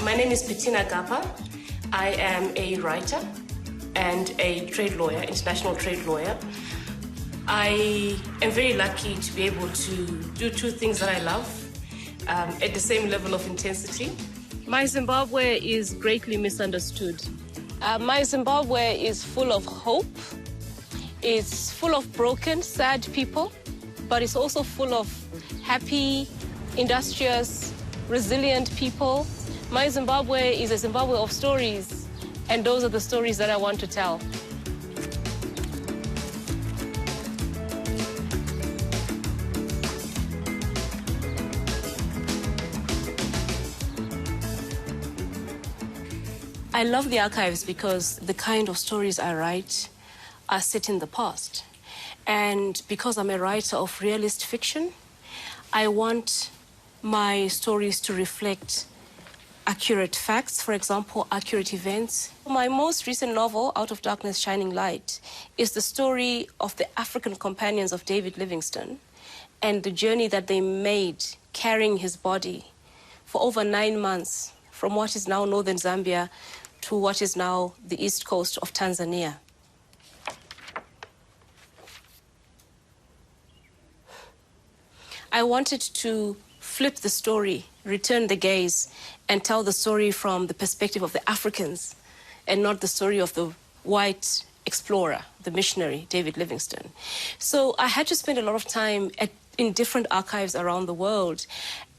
My name is Petina Gappah. I am a writer and a trade lawyer, international trade lawyer. I am very lucky to be able to do two things that I love at the same level of intensity. My Zimbabwe is greatly misunderstood. My Zimbabwe is full of hope. It's full of broken, sad people, but it's also full of happy, industrious, resilient people. My Zimbabwe is a Zimbabwe of stories, and those are the stories that I want to tell. I love the archives because the kind of stories I write are set in the past. And because I'm a writer of realist fiction, I want my stories to reflect accurate facts, for example, accurate events. My most recent novel, Out of Darkness, Shining Light, is the story of the African companions of David Livingstone and the journey that they made carrying his body for over 9 months from what is now northern Zambia to what is now the east coast of Tanzania. I wanted to flip the story, return the gaze, and tell the story from the perspective of the Africans and not the story of the white explorer, the missionary, David Livingstone. So I had to spend a lot of time in different archives around the world,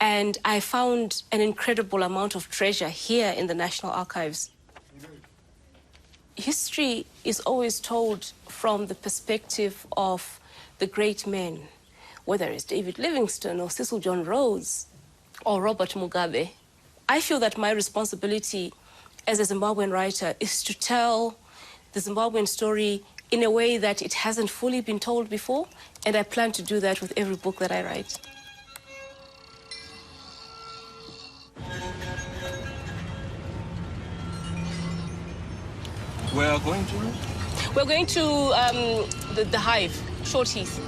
and I found an incredible amount of treasure here in the National Archives. History is always told from the perspective of the great men, whether it's David Livingstone or Cecil John Rhodes or Robert Mugabe. I feel that my responsibility as a Zimbabwean writer is to tell the Zimbabwean story in a way that it hasn't fully been told before, and I plan to do that with every book that I write. We are going to? We're going to the Hive, Short Heath.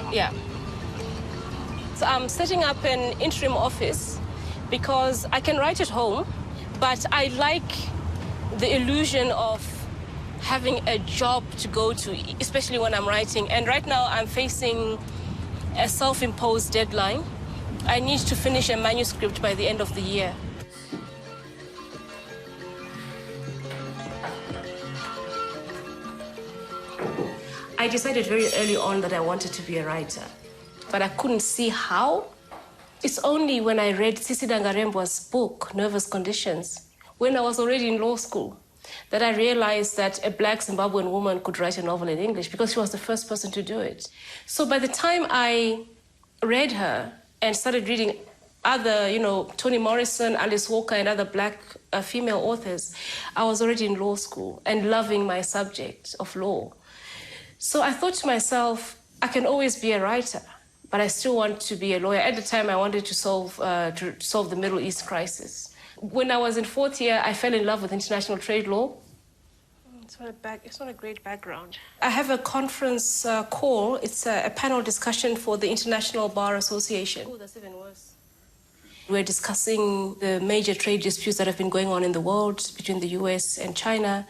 Yeah. So I'm setting up an interim office because I can write at home, but I like the illusion of having a job to go to, especially when I'm writing. And right now I'm facing a self-imposed deadline. I need to finish a manuscript by the end of the year. I decided very early on that I wanted to be a writer, but I couldn't see how. It's only when I read Sisi Dangarembwa's book, Nervous Conditions, when I was already in law school, that I realized that a black Zimbabwean woman could write a novel in English because she was the first person to do it. So by the time I read her and started reading other, Toni Morrison, Alice Walker, and other black female authors, I was already in law school and loving my subject of law. So I thought to myself, I can always be a writer, but I still want to be a lawyer. At the time, I wanted to solve the Middle East crisis. When I was in fourth year, I fell in love with international trade law. It's not a great background. I have a conference call. It's a panel discussion for the International Bar Association. Oh, that's even worse. We're discussing the major trade disputes that have been going on in the world between the US and China.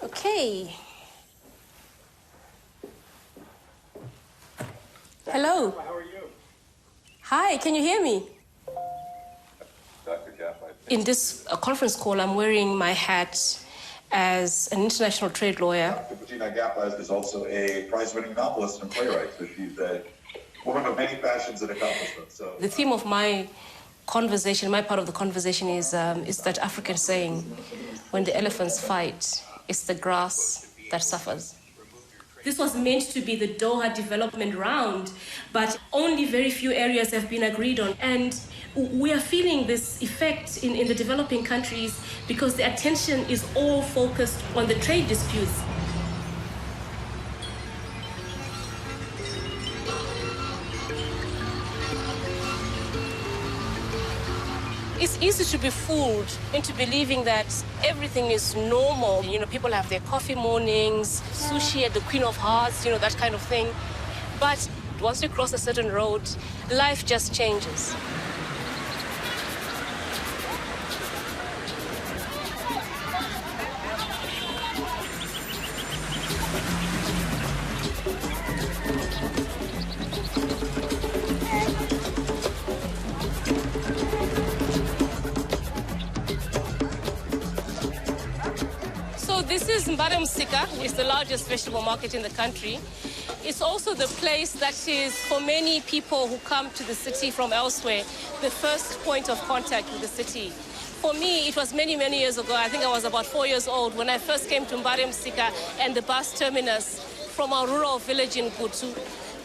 Okay. Hello. How are you? Hi, can you hear me? Dr. Gappah. In this conference call, I'm wearing my hat as an international trade lawyer. Dr. Petina Gappah is also a prize-winning novelist and playwright, so she's a woman of many passions and accomplishments. So, the theme of my conversation, my part of the conversation is that African saying, when the elephants fight, it's the grass that suffers. This was meant to be the Doha development round, but only very few areas have been agreed on. And we are feeling this effect in the developing countries because the attention is all focused on the trade disputes. It's easy to be fooled into believing that everything is normal. People have their coffee mornings, sushi at the Queen of Hearts, that kind of thing. But once you cross a certain road, life just changes. this is Msika. It's the largest vegetable market in the country. It's also the place that is, for many people who come to the city from elsewhere, the first point of contact with the city. For me, it was many, many years ago. I think I was about 4 years old when I first came to Msika and the bus terminus from our rural village in Kutu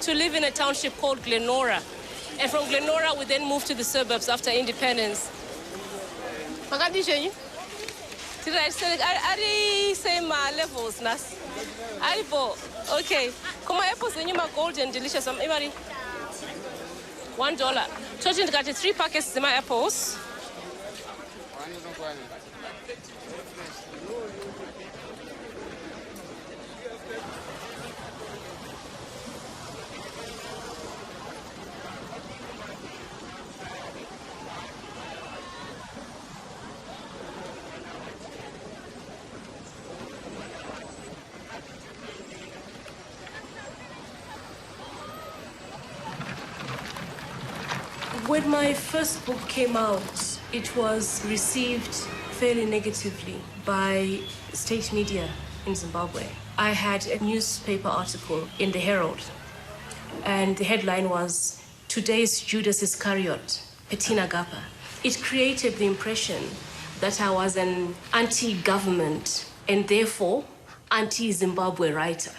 to live in a township called Glenora. And from Glenora, we then moved to the suburbs after independence. Did I say I same levels, Nas? Okay. Come on, apples when you golden, delicious. $1. Children got 3 packets of my apples. When my first book came out, it was received fairly negatively by state media in Zimbabwe. I had a newspaper article in the Herald, and the headline was, "Today's Judas Iscariot, Petina Gappah." It created the impression that I was an anti-government and therefore anti-Zimbabwe writer.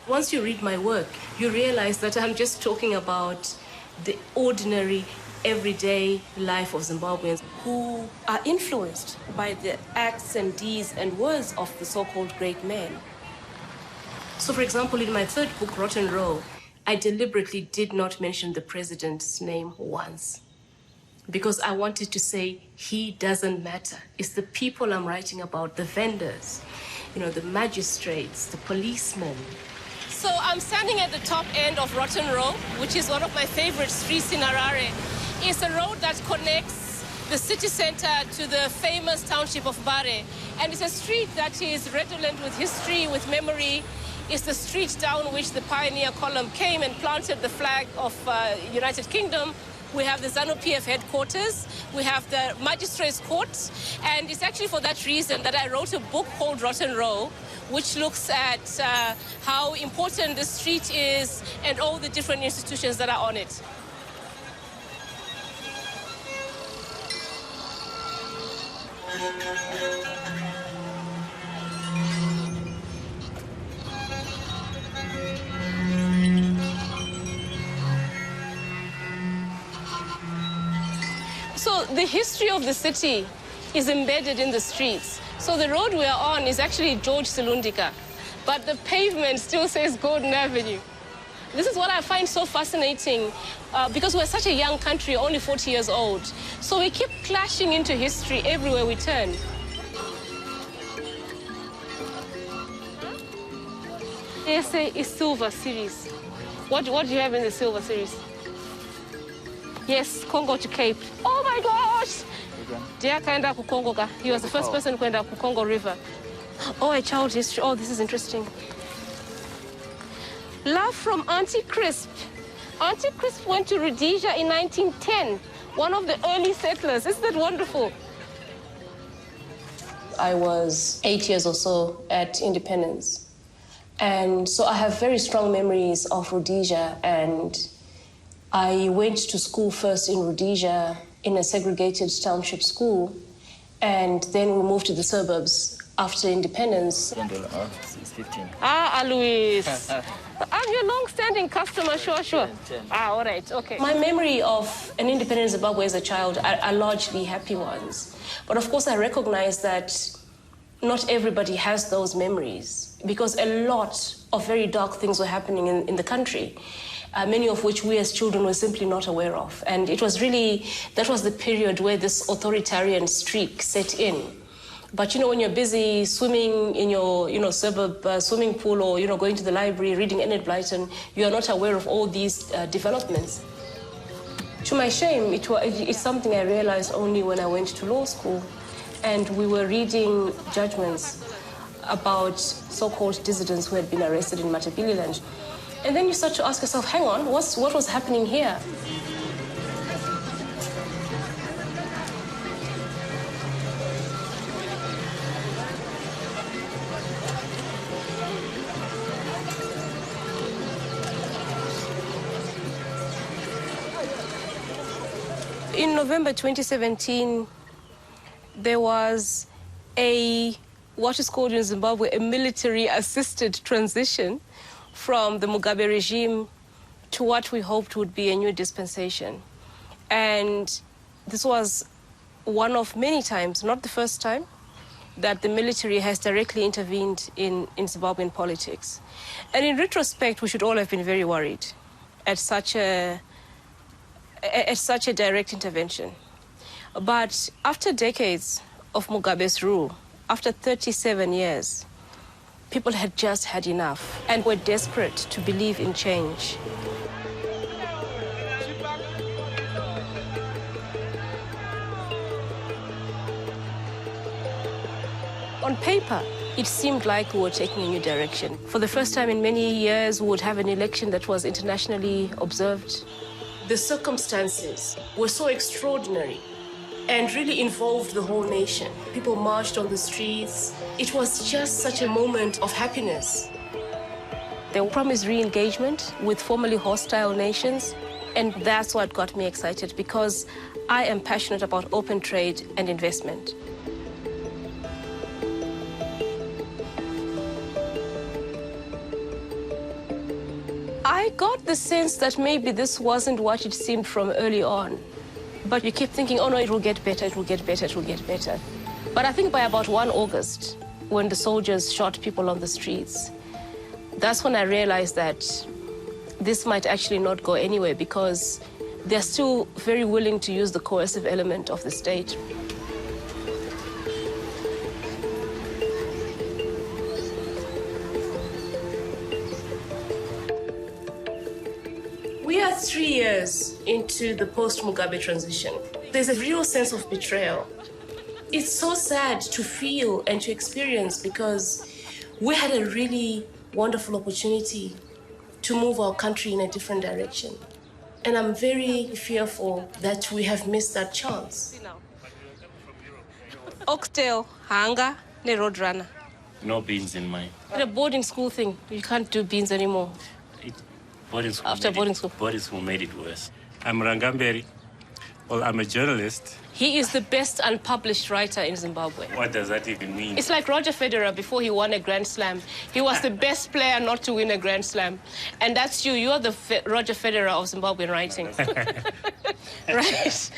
Once you read my work, you realize that I'm just talking about the ordinary, everyday life of Zimbabweans who are influenced by the acts and deeds and words of the so-called great men. So, for example, in my third book, Rotten Row, I deliberately did not mention the president's name once because I wanted to say he doesn't matter. It's the people I'm writing about, the vendors, the magistrates, the policemen. So I'm standing at the top end of Rotten Row, which is one of my favorite streets in Harare. It's a road that connects the city center to the famous township of Bare. And it's a street that is redolent with history, with memory. It's the street down which the pioneer column came and planted the flag of United Kingdom. We have the ZANU-PF headquarters. We have the magistrates' court. And it's actually for that reason that I wrote a book called Rotten Row, which looks at how important the street is and all the different institutions that are on it. So the history of the city is embedded in the streets. So the road we are on is actually George Silundika, but the pavement still says Gordon Avenue. This is what I find so fascinating because we're such a young country, only 40 years old. So we keep clashing into history everywhere we turn. Ese is Silver Series. What do you have in the Silver Series? Yes, Congo to Cape. Oh my gosh! Dear Kaenda Kukongoka. He was the first person to go to Congo River. Oh, a child history. Oh, this is interesting. Love from Auntie Crisp. Auntie Crisp went to Rhodesia in 1910, one of the early settlers. Isn't that wonderful? I was 8 years or so at independence. And so I have very strong memories of Rhodesia, and I went to school first in Rhodesia in a segregated township school, and then we moved to the suburbs after independence. It's 15. Alois. I'm your long-standing customer, sure. 10. All right, okay. My memory of an independent Zimbabwe as a child are largely happy ones. But of course, I recognize that not everybody has those memories because a lot of very dark things were happening in the country. Many of which we as children were simply not aware of. And it was really, that was the period where this authoritarian streak set in. But, when you're busy swimming in your, suburb swimming pool or, going to the library, reading Enid Blyton, you are not aware of all these developments. To my shame, it's something I realized only when I went to law school. And we were reading judgments about so-called dissidents who had been arrested in Matabeleland. And then you start to ask yourself, hang on, what was happening here? November 2017, there was what is called in Zimbabwe, a military-assisted transition from the Mugabe regime to what we hoped would be a new dispensation. And this was one of many times, not the first time, that the military has directly intervened in Zimbabwean politics. And in retrospect, we should all have been very worried at such a direct intervention. But after decades of Mugabe's rule, after 37 years, people had just had enough and were desperate to believe in change. On paper, it seemed like we were taking a new direction. For the first time in many years, we would have an election that was internationally observed. The circumstances were so extraordinary and really involved the whole nation. People marched on the streets. It was just such a moment of happiness. They promised re-engagement with formerly hostile nations, and that's what got me excited, because I am passionate about open trade and investment. I got the sense that maybe this wasn't what it seemed from early on. But you keep thinking, oh no, it will get better, it will get better, it will get better. But I think by about 1 August, when the soldiers shot people on the streets, that's when I realized that this might actually not go anywhere, because they're still very willing to use the coercive element of the state. We are 3 years into the post-Mugabe transition. There's a real sense of betrayal. It's so sad to feel and to experience, because we had a really wonderful opportunity to move our country in a different direction. And I'm very fearful that we have missed that chance. Oxtail, hanga, ne roadrunner. No beans in mine. It's a boarding school thing. You can't do beans anymore. After boarding school. Boarding school made it worse. I'm Rangamberi. Well, I'm a journalist. He is the best unpublished writer in Zimbabwe. What does that even mean? It's like Roger Federer before he won a Grand Slam. He was the best player not to win a Grand Slam. And that's you. You're the Roger Federer of Zimbabwean writing. Right?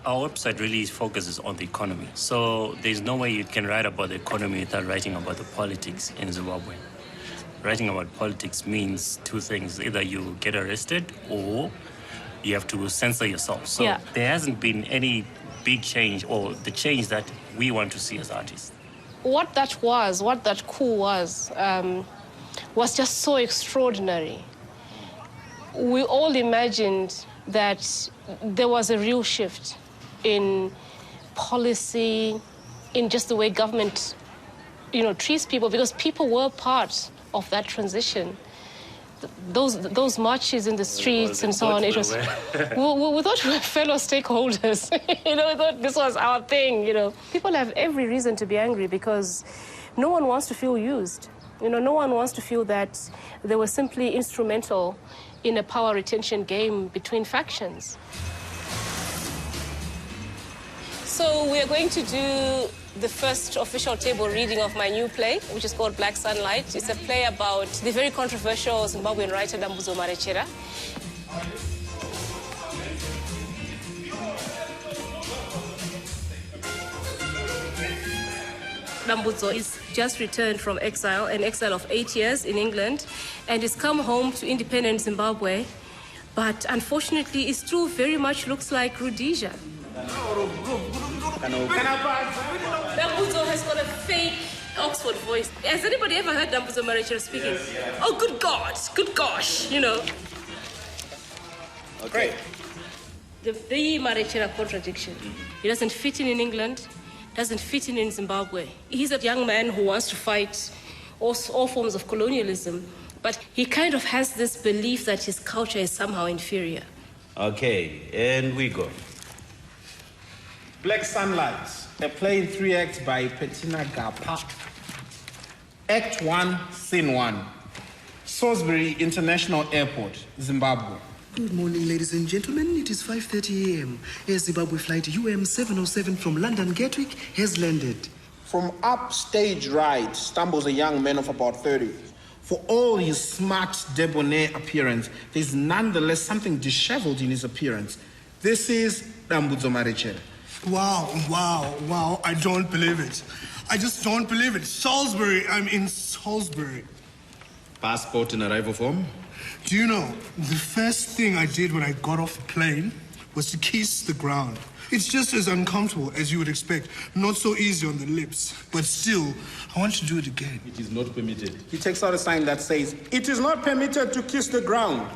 Our website really focuses on the economy. So there's no way you can write about the economy without writing about the politics in Zimbabwe. Writing about politics means 2 things. Either you get arrested or you have to censor yourself. So yeah. There hasn't been any big change, or the change that we want to see as artists. What that coup was just so extraordinary. We all imagined that there was a real shift in policy, in just the way government, treats people, because people were part of that transition. Those marches in the streets and so on, it was, we thought we were fellow stakeholders. We thought this was our thing, People have every reason to be angry, because no one wants to feel used. No one wants to feel that they were simply instrumental in a power retention game between factions. So we are going to do the first official table reading of my new play, which is called Black Sunlight. It's a play about the very controversial Zimbabwean writer Dambudzo Marechera. Dambudzo is just returned from exile, an exile of 8 years in England, and has come home to independent Zimbabwe. But unfortunately, it still very much looks like Rhodesia. Dambudzo has got a fake Oxford voice. Has anybody ever heard Dambudzo Marechera speaking? Yes, yeah. Oh, good God, good gosh, Okay. Right. The Marechera contradiction. He doesn't fit in England, doesn't fit in Zimbabwe. He's a young man who wants to fight all forms of colonialism, but he kind of has this belief that his culture is somehow inferior. Okay, and we go. Black Sunlight, a play in 3 acts by Petina Gappah. Act 1, Scene 1. Salisbury International Airport, Zimbabwe. Good morning, ladies and gentlemen. It is 5:30 a.m. Air Zimbabwe flight UM707 from London Gatwick has landed. From upstage right stumbles a young man of about 30. For all his smart, debonair appearance, there's nonetheless something disheveled in his appearance. This is Dambudzo Marechera. Wow. I don't believe it. I just don't believe it. Salisbury, I'm in Salisbury. Passport and arrival form? Do you know, the first thing I did when I got off the plane was to kiss the ground. It's just as uncomfortable as you would expect. Not so easy on the lips. But still, I want to do it again. It is not permitted. He takes out a sign that says, "It is not permitted to kiss the ground."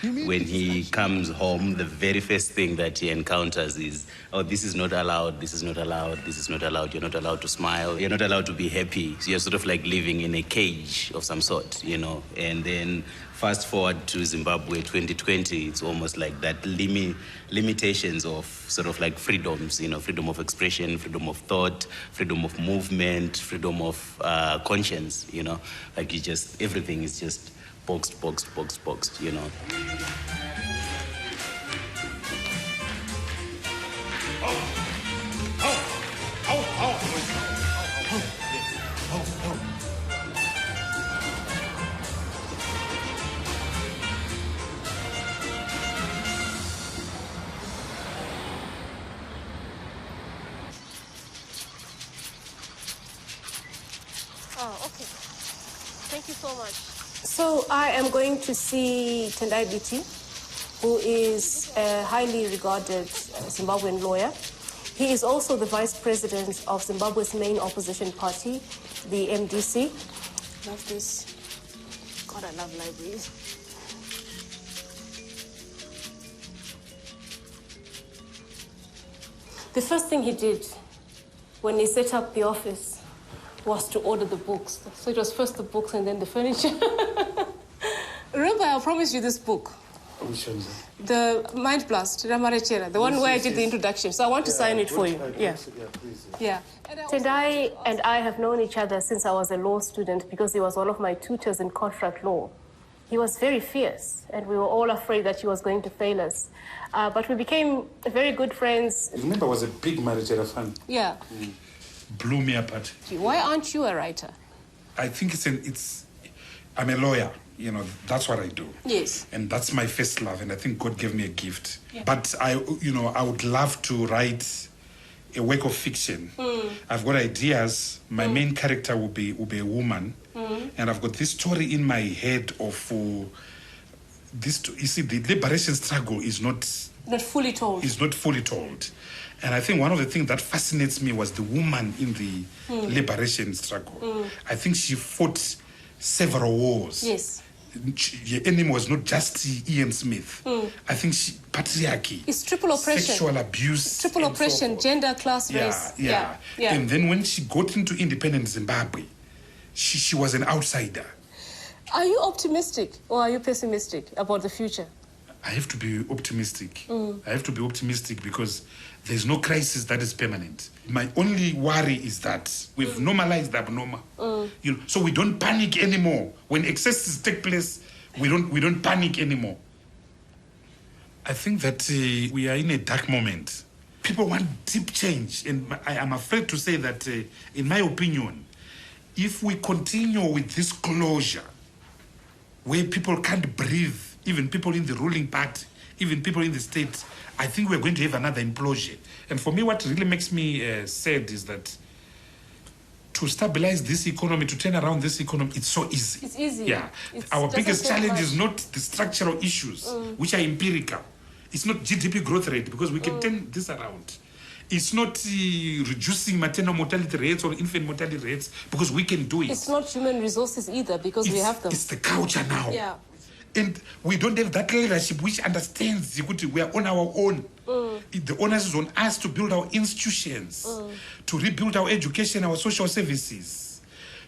When he comes home, the very first thing that he encounters is, oh, this is not allowed, this is not allowed, this is not allowed. You're not allowed to smile. You're not allowed to be happy. So you're sort of like living in a cage of some sort, you know. And then fast forward to Zimbabwe 2020, it's almost like that limitations of sort of like freedoms, you know, freedom of expression, freedom of thought, freedom of movement, freedom of conscience, you know. Like you just, everything is just boxed, you know. Oh, okay. Thank you so much. So I am going to see Tendai Biti, who is a highly regarded Zimbabwean lawyer. He is also the vice president of Zimbabwe's main opposition party, the MDC. Love this. God, I love libraries. The first thing he did when he set up the office was to order the books. So it was first the books and then the furniture. Remember, I promised you this book. Which one? The Mind Blast, Ramarechera, the one where I did the introduction. So I want to sign it for you. Yeah. Please. Yeah. Tendai and I have known each other since I was a law student because he was one of my tutors in contract law. He was very fierce, and we were all afraid that he was going to fail us. But we became very good friends. I remember I was a big Marechera fan. Yeah. Blew me apart. Why aren't you a writer? I think I'm a lawyer, you know, that's what I do. Yes. And that's my first love, and I think God gave me a gift. Yeah. But I would love to write a work of fiction. I've got ideas. My main character will be a woman. And I've got this story in my head of this. You see, the liberation struggle is not fully told. Is not fully told. And I think one of the things that fascinates me was the woman in the liberation struggle. I think she fought several wars. Yes. The enemy was not just Ian Smith. I think patriarchy. It's triple oppression. Sexual abuse. It's triple oppression, gender, class, race. Yeah. And then when she got into independent Zimbabwe, she was an outsider. Are you optimistic or are you pessimistic about the future? I have to be optimistic. I have to be optimistic because there's no crisis that is permanent. My only worry is that we've normalized the abnormal. You know, so we don't panic anymore. When excesses take place, we don't panic anymore. I think that we are in a dark moment. People want deep change, and I am afraid to say that, in my opinion, if we continue with this closure, where people can't breathe, even people in the ruling party, even people in the state, I think we're going to have another implosion. And for me, what really makes me sad is that to stabilize this economy, to turn around this economy, it's so easy. It's easy. Yeah. Our biggest challenge is not the structural issues, which are empirical. It's not GDP growth rate, because we can turn this around. It's not reducing maternal mortality rates or infant mortality rates, because we can do it. It's not human resources either, because we have them. It's the culture now. Yeah. And we don't have that leadership which understands we are on our own. The onus is on us to build our institutions, to rebuild our education, our social services,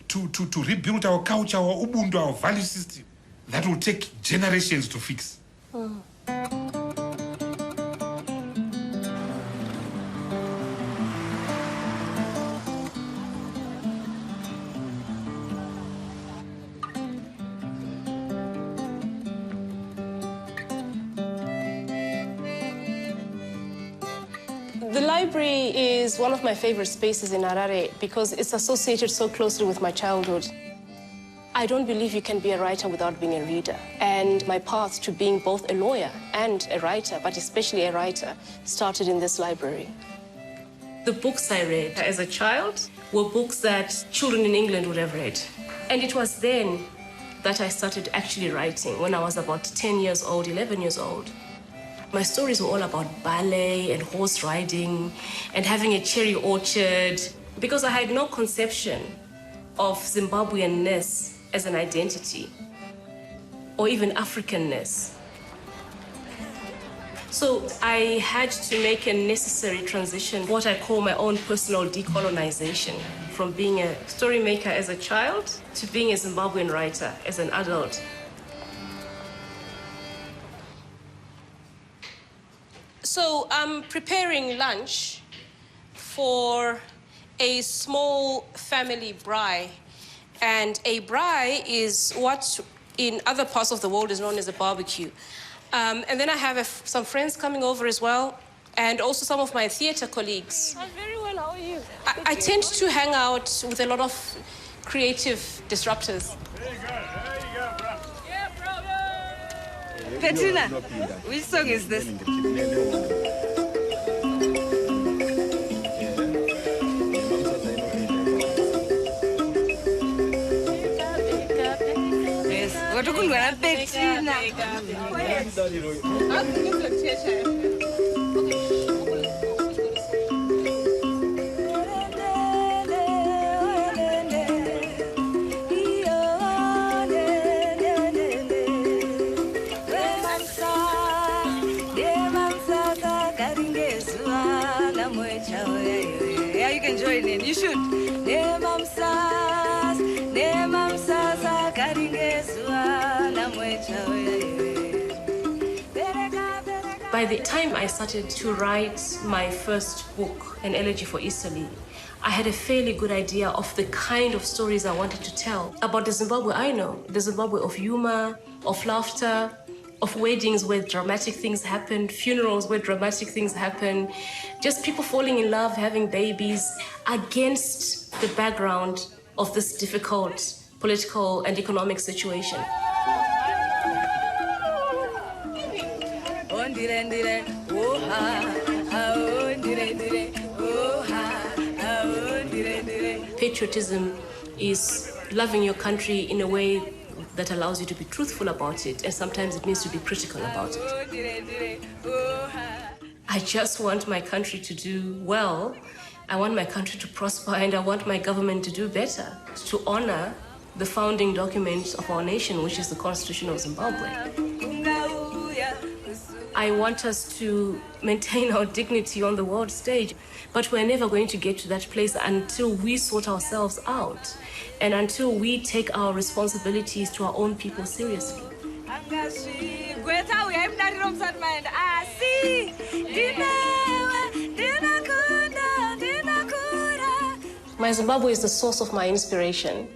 to rebuild our culture, our Ubuntu, our value system. That will take generations to fix. The library is one of my favorite spaces in Harare because it's associated so closely with my childhood. I don't believe you can be a writer without being a reader. And my path to being both a lawyer and a writer, but especially a writer, started in this library. The books I read as a child were books that children in England would have read. And it was then that I started actually writing, when I was about 10 years old, 11 years old. My stories were all about ballet and horse riding and having a cherry orchard, because I had no conception of Zimbabweanness as an identity, or even Africanness. So I had to make a necessary transition, what I call my own personal decolonization, from being a story maker as a child to being a Zimbabwean writer as an adult. So I'm preparing lunch for a small family braai. And a braai is what in other parts of the world is known as a barbecue. And then I have some friends coming over as well, and also some of my theater colleagues. I'm very well, how are you? I tend to hang out with a lot of creative disruptors. There you go, bro. Yeah, bro. Petina, which song is this? What do you want, Petina? Yeah, you can join in. You should. By the time I started to write my first book, An Elegy for Italy, I had a fairly good idea of the kind of stories I wanted to tell about the Zimbabwe I know, the Zimbabwe of humor, of laughter, of weddings where dramatic things happen, funerals where dramatic things happen, just people falling in love, having babies, against the background of this difficult political and economic situation. Patriotism is loving your country in a way that allows you to be truthful about it, and sometimes it means to be critical about it. I just want my country to do well. I want my country to prosper, and I want my government to do better, to honor the founding document of our nation, which is the Constitution of Zimbabwe. I want us to maintain our dignity on the world stage, but we're never going to get to that place until we sort ourselves out and until we take our responsibilities to our own people seriously. My Zimbabwe is the source of my inspiration.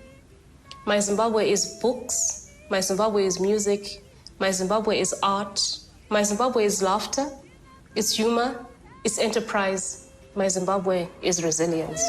My Zimbabwe is books. My Zimbabwe is music. My Zimbabwe is art. My Zimbabwe is laughter. It's humor. It's enterprise. My Zimbabwe is resilience.